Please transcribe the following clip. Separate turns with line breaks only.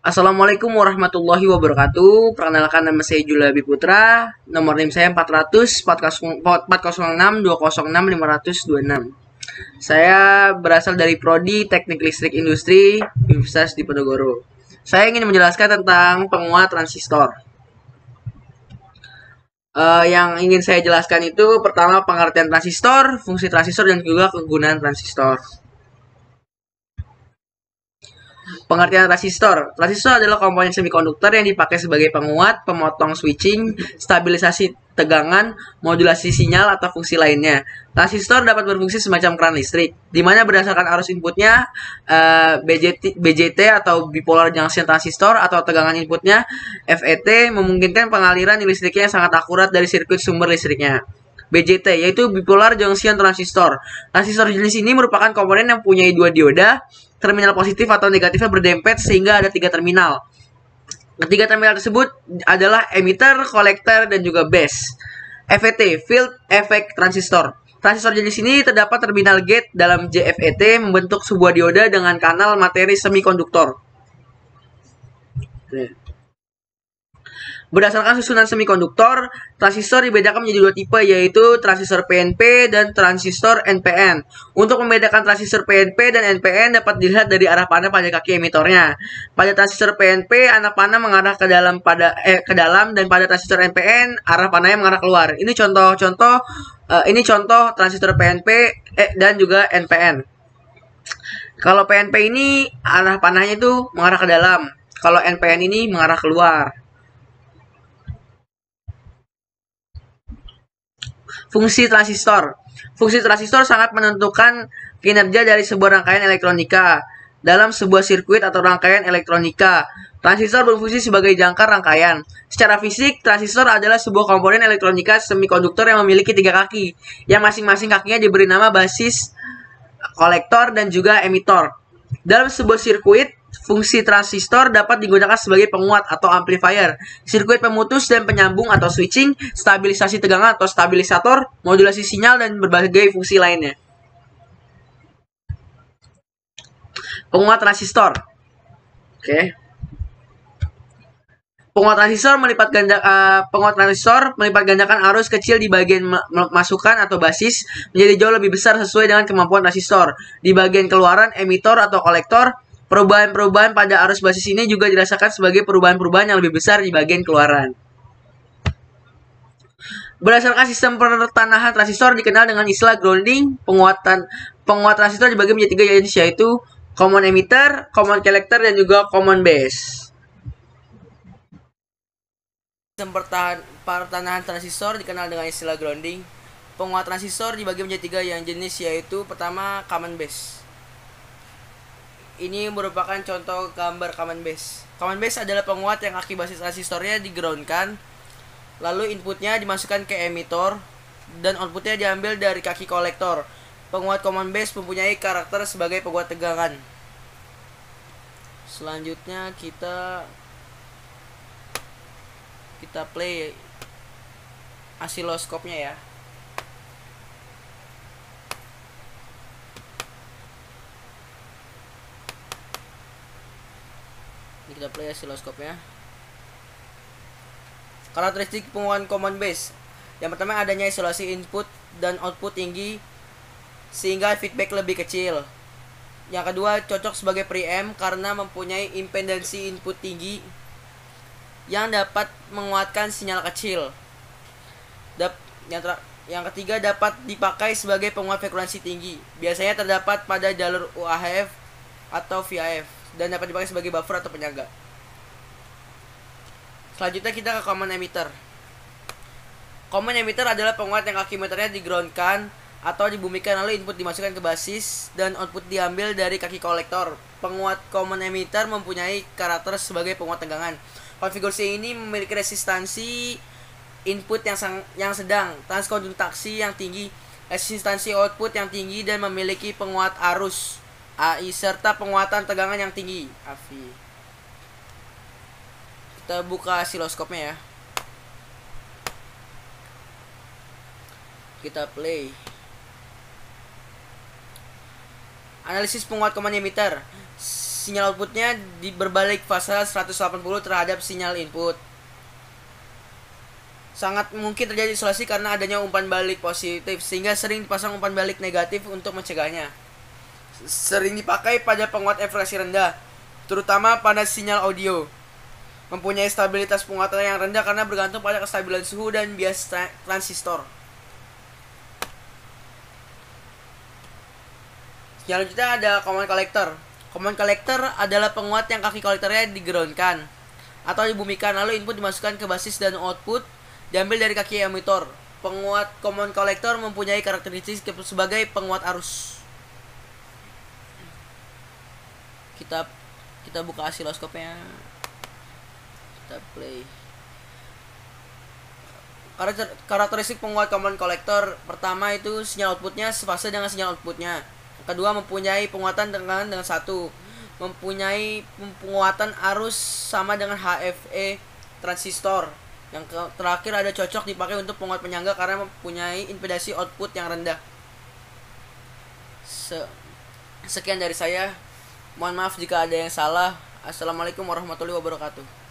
Assalamualaikum warahmatullahi wabarakatuh. Perkenalkan, nama saya Julabi Putra. Nomor NIM saya 400 406 206 526. Saya berasal dari Prodi Teknik Listrik Industri Universitas Diponegoro. Saya ingin menjelaskan tentang penguat transistor. Yang ingin saya jelaskan itu pertama pengertian transistor, fungsi transistor, dan juga kegunaan transistor. Pengertian transistor. Transistor adalah komponen semikonduktor yang dipakai sebagai penguat, pemotong switching, stabilisasi tegangan, modulasi sinyal, atau fungsi lainnya. Transistor dapat berfungsi semacam keran listrik, di mana berdasarkan arus inputnya BJT atau bipolar junction transistor atau tegangan inputnya FET memungkinkan pengaliran listriknya yang sangat akurat dari sirkuit sumber listriknya. BJT yaitu bipolar junction transistor. Transistor jenis ini merupakan komponen yang punya dua dioda, terminal positif atau negatifnya berdempet sehingga ada 3 terminal. Ketiga terminal tersebut adalah emitter, kolektor, dan juga base. FET, Field Effect Transistor. Transistor jenis ini terdapat terminal gate dalam JFET membentuk sebuah dioda dengan kanal materi semikonduktor. Berdasarkan susunan semikonduktor, transistor dibedakan menjadi dua tipe, yaitu transistor PNP dan transistor NPN. Untuk membedakan transistor PNP dan NPN dapat dilihat dari arah panah pada kaki emitornya. Pada transistor PNP, arah panah mengarah ke dalam dan pada transistor NPN arah panahnya mengarah keluar. Ini contoh transistor PNP dan juga NPN. Kalau PNP ini arah panahnya itu mengarah ke dalam, kalau NPN ini mengarah keluar. Fungsi transistor. Fungsi transistor sangat menentukan kinerja dari sebuah rangkaian elektronika. Dalam sebuah sirkuit atau rangkaian elektronika, transistor berfungsi sebagai jangkar rangkaian. Secara fisik, transistor adalah sebuah komponen elektronika semikonduktor yang memiliki 3 kaki, yang masing-masing kakinya diberi nama basis, kolektor, dan juga emitor. Dalam sebuah sirkuit, fungsi transistor dapat digunakan sebagai penguat atau amplifier, sirkuit pemutus dan penyambung atau switching, stabilisasi tegangan atau stabilisator, modulasi sinyal, dan berbagai fungsi lainnya. Penguat transistor. Oke. Penguat transistor melipat gandakan arus kecil di bagian masukan atau basis menjadi jauh lebih besar sesuai dengan kemampuan transistor. Di bagian keluaran emitor atau kolektor, perubahan-perubahan pada arus basis ini juga dirasakan sebagai perubahan-perubahan yang lebih besar di bagian keluaran. Berdasarkan sistem pertanahan transistor dikenal dengan istilah grounding. Penguat transistor dibagi menjadi 3 jenis, yaitu common emitter, common collector, dan juga common base. Sistem pertanahan transistor dikenal dengan istilah grounding. Penguat transistor dibagi menjadi 3 yang jenis, yaitu pertama common base. Ini merupakan contoh gambar common base. Common base adalah penguat yang kaki basis transistornya digroundkan, lalu inputnya dimasukkan ke emitor, dan outputnya diambil dari kaki kolektor. Penguat common base mempunyai karakter sebagai penguat tegangan. Selanjutnya kita play asiloskopnya ya. Kita play asiloskopnya. Karakteristik penguat common base. Yang pertama, adanya isolasi input dan output tinggi sehingga feedback lebih kecil. Yang kedua, cocok sebagai preamp karena mempunyai impedansi input tinggi yang dapat menguatkan sinyal kecil. Yang ketiga, dapat dipakai sebagai penguat frekuensi tinggi. Biasanya terdapat pada jalur UHF atau VHF dan dapat dipakai sebagai buffer atau penyangga. Selanjutnya kita ke common emitter. Common emitter adalah penguat yang kaki emitornya digroundkan atau dibumikan, lalu input dimasukkan ke basis dan output diambil dari kaki kolektor. Penguat common emitter mempunyai karakter sebagai penguat tegangan. Konfigurasi ini memiliki resistansi input yang sedang, transkonduktasi yang tinggi, resistansi output yang tinggi, dan memiliki penguat arus AI serta penguatan tegangan yang tinggi AV. Kita buka asiloskopnya ya. Kita play. Analisis penguat common emitter. sinyal outputnya berbalik fase 180 terhadap sinyal input. Sangat mungkin terjadi isolasi karena adanya umpan balik positif, sehingga sering dipasang umpan balik negatif untuk mencegahnya. Sering dipakai pada penguat frekuensi rendah, terutama pada sinyal audio. Mempunyai stabilitas penguatan yang rendah karena bergantung pada kestabilan suhu dan bias transistor. Selanjutnya ada common collector. Common collector adalah penguat yang kaki kolektornya digroundkan atau dibumikan, lalu input dimasukkan ke basis dan output diambil dari kaki emitor. Penguat common collector mempunyai karakteristik sebagai penguat arus. Kita buka asiloskopnya. Kita play. Karakteristik penguat common collector pertama itu sinyal outputnya sefase dengan sinyal outputnya. Kedua, mempunyai penguatan dengan satu, mempunyai penguatan arus sama dengan HFE transistor. Yang terakhir ada cocok dipakai untuk penguat penyangga karena mempunyai impedasi output yang rendah. Sekian dari saya. Mohon maaf jika ada yang salah. Assalamualaikum warahmatullahi wabarakatuh.